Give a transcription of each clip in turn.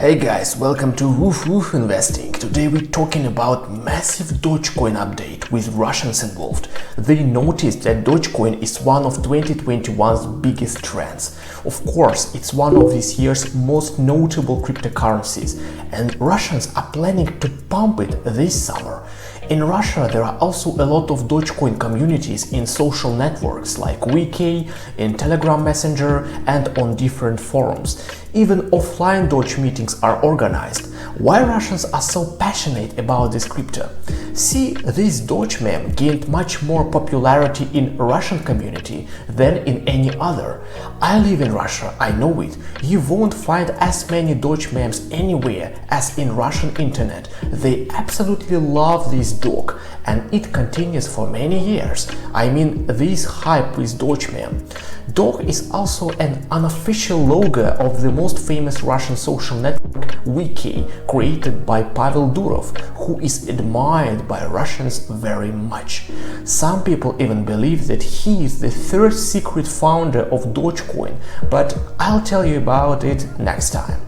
Hey guys, welcome to Woof Investing. Today we're talking about massive Dogecoin update with Russians involved. They noticed that Dogecoin is one of 2021's biggest trends. Of course, it's one of this year's most notable cryptocurrencies, and Russians are planning to pump it this summer. In Russia, there are also a lot of Dogecoin communities in social networks like Wiki, in Telegram Messenger, and on different forums. Even offline Doge meetings are organized. Why Russians are so passionate about this crypto? See, this Doge meme gained much more popularity in Russian community than in any other. I live in Russia, I know it. You won't find as many Doge memes anywhere as in Russian internet. They absolutely love this dog, and it continues for many years. I mean, this hype with Doge meme. Dog is also an unofficial logo of the most famous Russian social network Wiki, created by Pavel Durov, who is admired by Russians very much. Some people even believe that he is the third secret founder of Dogecoin, but I'll tell you about it next time.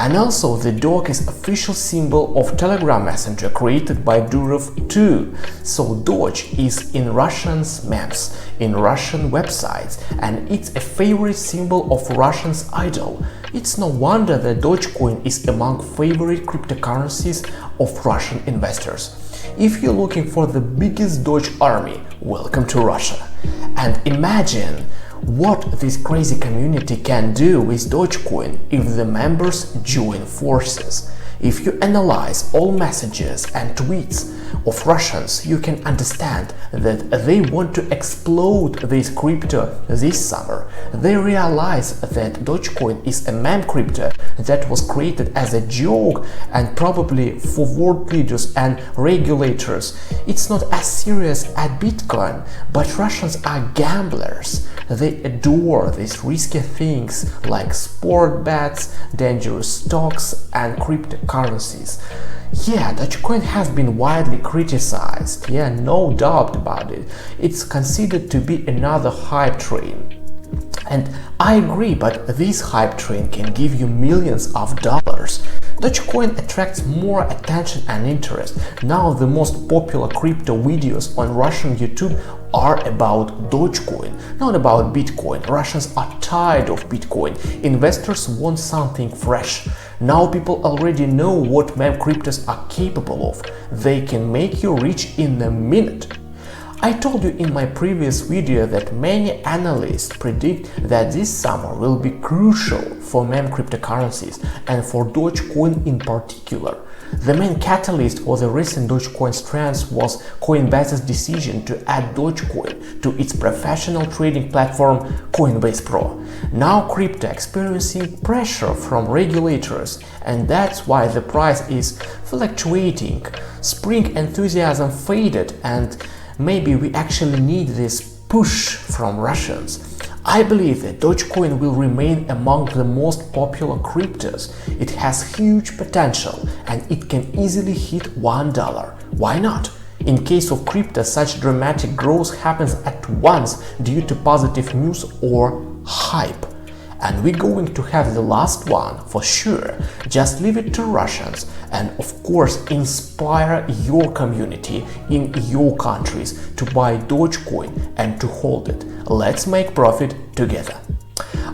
And also, the dog is official symbol of Telegram Messenger created by Durov too. So Doge is in Russians' memes, in Russian websites, and it's a favorite symbol of Russians' idol. It's no wonder that Dogecoin is among favorite cryptocurrencies of Russian investors. If you're looking for the biggest Doge army, welcome to Russia. And imagine what this crazy community can do with Dogecoin if the members join forces. If you analyze all messages and tweets of Russians, you can understand that they want to explode this crypto this summer. They realize that Dogecoin is a meme crypto that was created as a joke and probably for world leaders and regulators. It's not as serious as Bitcoin, but Russians are gamblers. They adore these risky things like sport bets, dangerous stocks, and cryptocurrencies. Yeah, Dogecoin has been widely criticized, yeah, no doubt about it. It's considered to be another hype train. And I agree, but this hype train can give you millions of dollars. Dogecoin attracts more attention and interest. Now the most popular crypto videos on Russian YouTube are about Dogecoin, not about Bitcoin. Russians are tired of Bitcoin. Investors want something fresh. Now people already know what meme cryptos are capable of. They can make you rich in a minute. I told you in my previous video that many analysts predict that this summer will be crucial for meme cryptocurrencies and for Dogecoin in particular. The main catalyst for the recent Dogecoin trends was Coinbase's decision to add Dogecoin to its professional trading platform Coinbase Pro. Now crypto experiencing pressure from regulators, and that's why the price is fluctuating. Spring enthusiasm faded, and maybe we actually need this push from Russians. I believe that Dogecoin will remain among the most popular cryptos. It has huge potential and it can easily hit $1. Why not? In case of crypto, such dramatic growth happens at once due to positive news or hype. And we're going to have the last one for sure. Just leave it to Russians and of course inspire your community in your countries to buy Dogecoin and to hold it. Let's make profit together.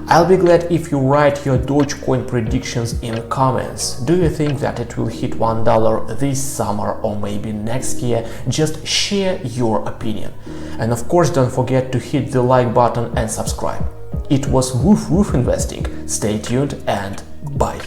I'll be glad if you write your Dogecoin predictions in comments. Do you think that it will hit $1 this summer or maybe next year? Just share your opinion. And of course don't forget to hit the like button and subscribe. It was Woof Investing. Stay tuned and bye.